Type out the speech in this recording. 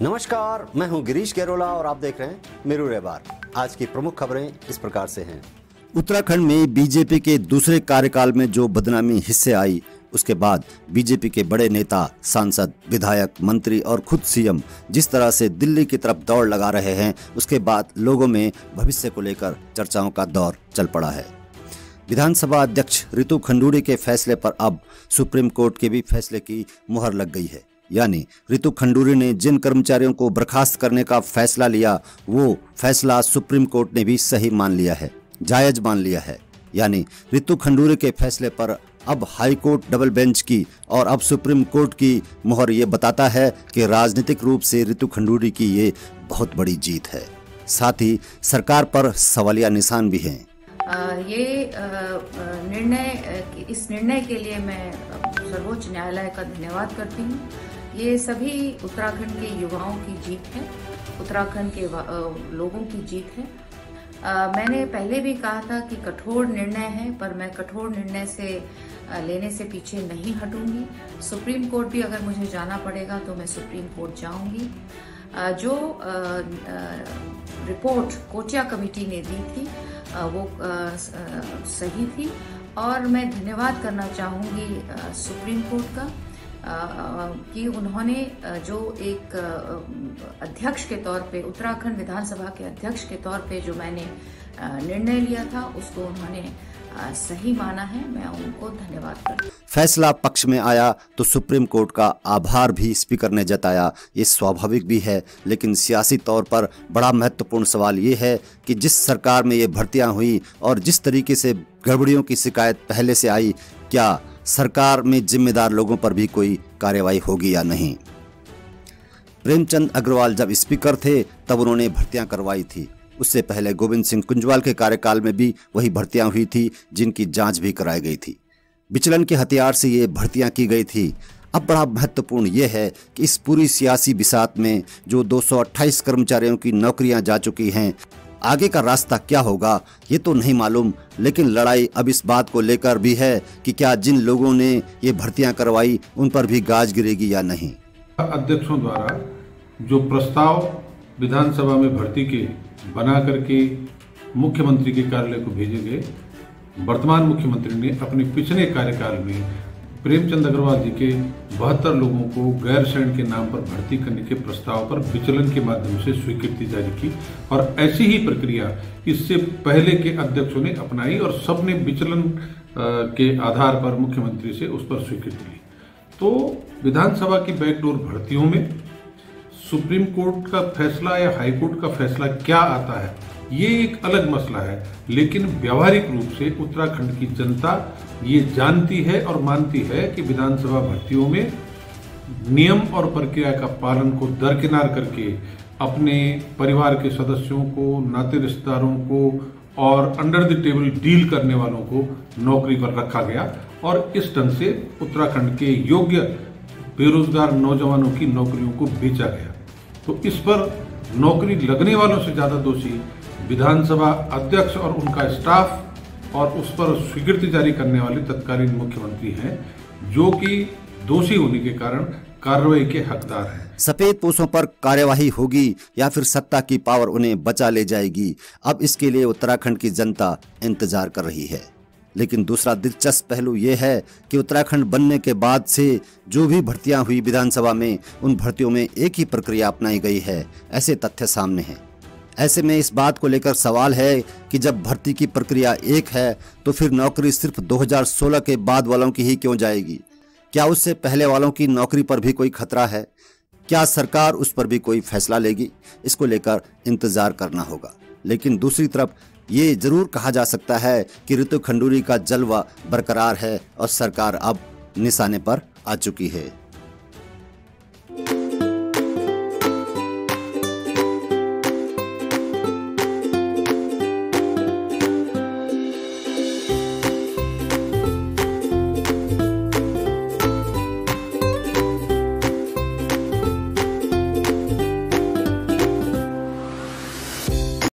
नमस्कार, मैं हूं गिरीश केरोला और आप देख रहे हैं मेरू रेबार। आज की प्रमुख खबरें इस प्रकार से हैं। उत्तराखंड में बीजेपी के दूसरे कार्यकाल में जो बदनामी हिस्से आई, उसके बाद बीजेपी के बड़े नेता, सांसद, विधायक, मंत्री और खुद सीएम जिस तरह से दिल्ली की तरफ दौड़ लगा रहे हैं, उसके बाद लोगों में भविष्य को लेकर चर्चाओं का दौर चल पड़ा है। विधानसभा अध्यक्ष रितु खंडूड़ी के फैसले पर अब सुप्रीम कोर्ट के भी फैसले की मुहर लग गई है। यानी रितु खंडूड़ी ने जिन कर्मचारियों को बर्खास्त करने का फैसला लिया, वो फैसला सुप्रीम कोर्ट ने भी सही मान लिया है, जायज मान लिया है। यानी रितु खंडूड़ी के फैसले पर अब हाई कोर्ट डबल बेंच की और अब सुप्रीम कोर्ट की मुहर ये बताता है कि राजनीतिक रूप से रितु खंडूड़ी की ये बहुत बड़ी जीत है। साथ ही सरकार पर सवालिया निशान भी हैं। इस निर्णय के लिए मैं सर्वोच्च न्यायालय का धन्यवाद करती हूँ। ये सभी उत्तराखंड के युवाओं की जीत है, उत्तराखंड के लोगों की जीत है। मैंने पहले भी कहा था कि कठोर निर्णय है, पर मैं कठोर निर्णय से लेने से पीछे नहीं हटूंगी। सुप्रीम कोर्ट भी अगर मुझे जाना पड़ेगा तो मैं सुप्रीम कोर्ट जाऊंगी। जो रिपोर्ट कोचिया कमेटी ने दी थी वो सही थी और मैं धन्यवाद करना चाहूंगी सुप्रीम कोर्ट का कि उन्होंने जो एक अध्यक्ष के तौर पे, उत्तराखंड विधानसभा के अध्यक्ष के तौर पे जो मैंने निर्णय लिया था, उसको उन्होंने सही माना है। मैं उनको धन्यवाद करती हूँ। फैसला पक्ष में आया तो सुप्रीम कोर्ट का आभार भी स्पीकर ने जताया। ये स्वाभाविक भी है, लेकिन सियासी तौर पर बड़ा महत्वपूर्ण सवाल ये है कि जिस सरकार में ये भर्तियां हुई और जिस तरीके से गड़बड़ियों की शिकायत पहले से आई, क्या सरकार में जिम्मेदार लोगों पर भी कोई कार्रवाई होगी या नहीं। प्रेमचंद अग्रवाल जब स्पीकर थे तब उन्होंने भर्तियां करवाई थी। उससे पहले गोविंद सिंह कुंजवाल के कार्यकाल में भी वही भर्तियां हुई थी, जिनकी जांच भी कराई गई थी। विचलन के हथियार से ये भर्तियां की गई थी। अब बड़ा महत्वपूर्ण ये है कि इस पूरी सियासी बिसात में जो 228 कर्मचारियों की नौकरियां जा चुकी हैं, आगे का रास्ता क्या होगा ये तो नहीं मालूम, लेकिन लड़ाई अब इस बात को लेकर भी है कि क्या जिन लोगों ने ये भर्तियां करवाई उन पर भी गाज गिरेगी या नहीं। अध्यक्षों द्वारा जो प्रस्ताव विधानसभा में भर्ती के बना करके मुख्यमंत्री के कार्यालय को भेजे गए, वर्तमान मुख्यमंत्री ने अपने पिछले कार्यकाल में प्रेमचंद अग्रवाल जी के 72 लोगों को गैर सैन्य के नाम पर भर्ती करने के प्रस्ताव पर विचलन के माध्यम से स्वीकृति जारी की और ऐसी ही प्रक्रिया इससे पहले के अध्यक्षों ने अपनाई और सबने विचलन के आधार पर मुख्यमंत्री से उस पर स्वीकृति ली। तो विधानसभा की बैकडोर भर्तियों में सुप्रीम कोर्ट का फैसला या हाई कोर्ट का फैसला क्या आता है, ये एक अलग मसला है, लेकिन व्यावहारिक रूप से उत्तराखंड की जनता ये जानती है और मानती है कि विधानसभा भर्तियों में नियम और प्रक्रिया का पालन को दरकिनार करके अपने परिवार के सदस्यों को, नाते रिश्तेदारों को और अंडर द टेबल डील करने वालों को नौकरी पर रखा गया और इस ढंग से उत्तराखंड के योग्य बेरोजगार नौजवानों की नौकरियों को बेचा गया। तो इस पर नौकरी लगने वालों से ज्यादा दोषी विधानसभा अध्यक्ष और उनका स्टाफ और उस पर स्वीकृति जारी करने वाले तत्कालीन मुख्यमंत्री हैं, जो कि दोषी होने के कारण कार्रवाई के हकदार हैं। सफेद पोशों पर कार्यवाही होगी या फिर सत्ता की पावर उन्हें बचा ले जाएगी, अब इसके लिए उत्तराखंड की जनता इंतजार कर रही है। लेकिन दूसरा दिलचस्प पहलू यह है कि उत्तराखंड बनने के बाद से जो भी भर्तियां हुई विधानसभा में, उन भर्तियों में एक ही प्रक्रिया अपनाई गई है, ऐसे तथ्य सामने हैं। ऐसे में इस बात को लेकर सवाल है कि जब भर्ती की प्रक्रिया एक है तो फिर नौकरी सिर्फ 2016 के बाद वालों की ही क्यों जाएगी? क्या उससे पहले वालों की नौकरी पर भी कोई खतरा है? क्या सरकार उस पर भी कोई फैसला लेगी? इसको लेकर इंतजार करना होगा। लेकिन दूसरी तरफ ये जरूर कहा जा सकता है कि रितु खंडूड़ी का जलवा बरकरार है और सरकार अब निशाने पर आ चुकी है।